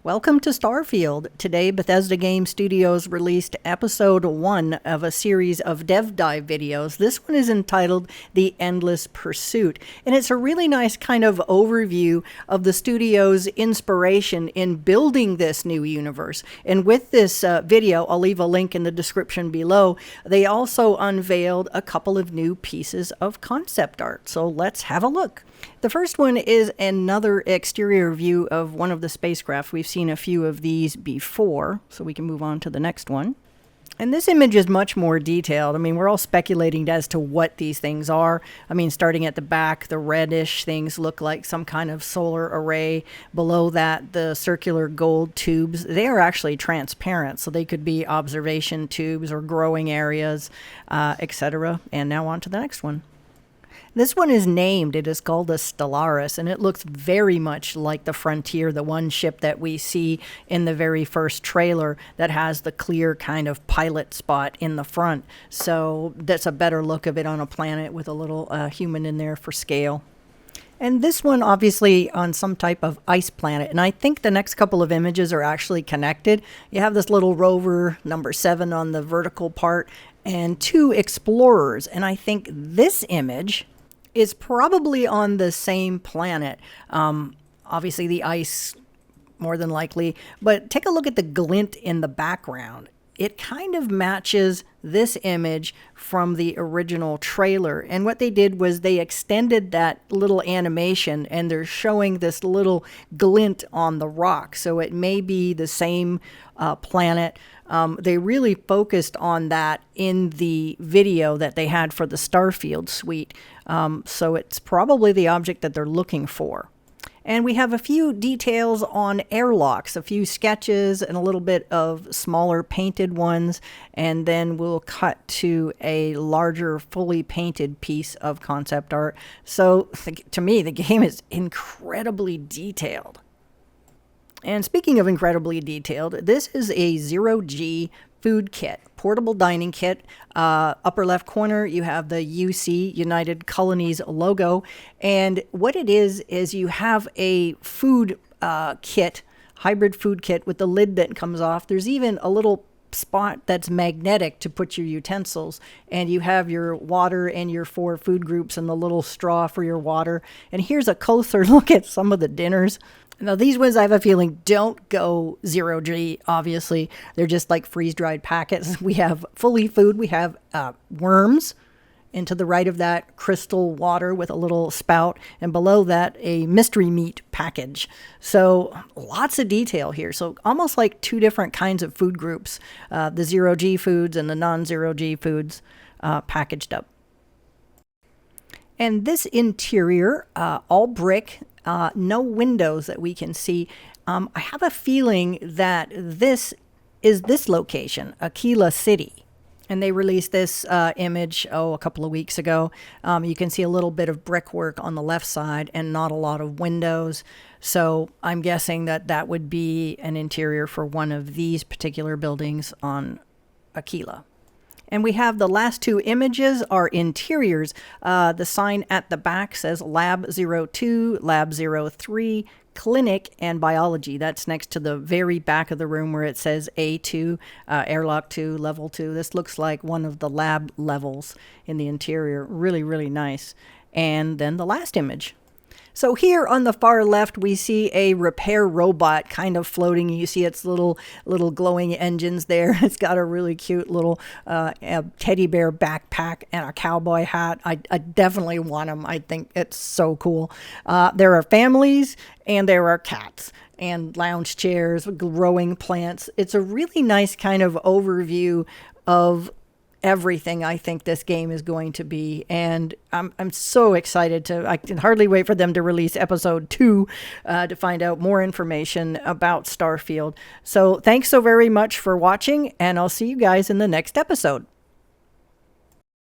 Welcome to Starfield. Today, Bethesda Game Studios released episode 1 of a series of dev dive videos. This one is entitled The Endless Pursuit, and it's a really nice kind of overview of the studio's inspiration in building this new universe. And with this video, I'll leave a link in the description below, they also unveiled a couple of new pieces of concept art. So let's have a look. The first one is another exterior view of one of the spacecraft. We've seen a few of these before, so we can move on to the next one. And this image is much more detailed. I mean, we're all speculating as to what these things are. I mean, starting at the back, the reddish things look like some kind of solar array. Below that, the circular gold tubes, they are actually transparent, so they could be observation tubes or growing areas, etc. And now on to the next one. This one is named. It is called the Stellaris, and it looks very much like the Frontier, the one ship that we see in the very first trailer that has the clear kind of pilot spot in the front. So that's a better look of it on a planet with a little human in there for scale. And this one obviously on some type of ice planet. And I think the next couple of images are actually connected. You have this little rover, number 7 on the vertical part, and 2 explorers. And I think this image is probably on the same planet. Obviously the ice, more than likely, but take a look at the glint in the background. It kind of matches this image from the original trailer. And what they did was they extended that little animation and they're showing this little glint on the rock. So it may be the same planet. They really focused on that in the video that they had for the Starfield suite. So it's probably the object that they're looking for. And we have a few details on airlocks, a few sketches and a little bit of smaller painted ones. And then we'll cut to a larger, fully painted piece of concept art. So to me, the game is incredibly detailed. And speaking of incredibly detailed, this is a 0G food kit, portable dining kit. Upper left corner, you have the UC, United Colonies logo. And what it is you have a food kit, hybrid food kit with the lid that comes off. There's even a little spot that's magnetic to put your utensils, and you have your water and your 4 food groups and the little straw for your water. And here's a closer look at some of the dinners. Now, these ones, I have a feeling, don't go 0G, obviously. They're just like freeze-dried packets. We have fully food. We have worms. And to the right of that, crystal water with a little spout. And below that, a mystery meat package. So lots of detail here. So almost like 2 different kinds of food groups. The 0G foods and the non-0G foods packaged up. And this interior, all brick, no windows that we can see. I have a feeling that this is this location, Aquila City. And they released this image, a couple of weeks ago. You can see a little bit of brickwork on the left side and not a lot of windows. So I'm guessing that that would be an interior for one of these particular buildings on Aquila. And we have the last 2 images are interiors. The sign at the back says Lab 02, Lab 03, Clinic, and Biology. That's next to the very back of the room where it says A2, Airlock 2, Level 2. This looks like one of the lab levels in the interior. Really, really nice. And then the last image. So here on the far left, we see a repair robot kind of floating. You see its little glowing engines there. It's got a really cute little teddy bear backpack and a cowboy hat. I definitely want them. I think it's so cool. There are families and there are cats and lounge chairs, growing plants. It's a really nice kind of overview of everything I think this game is going to be, and I'm so excited I can hardly wait for them to release episode 2 to find out more information about Starfield. So thanks so very much for watching, and I'll see you guys in the next episode.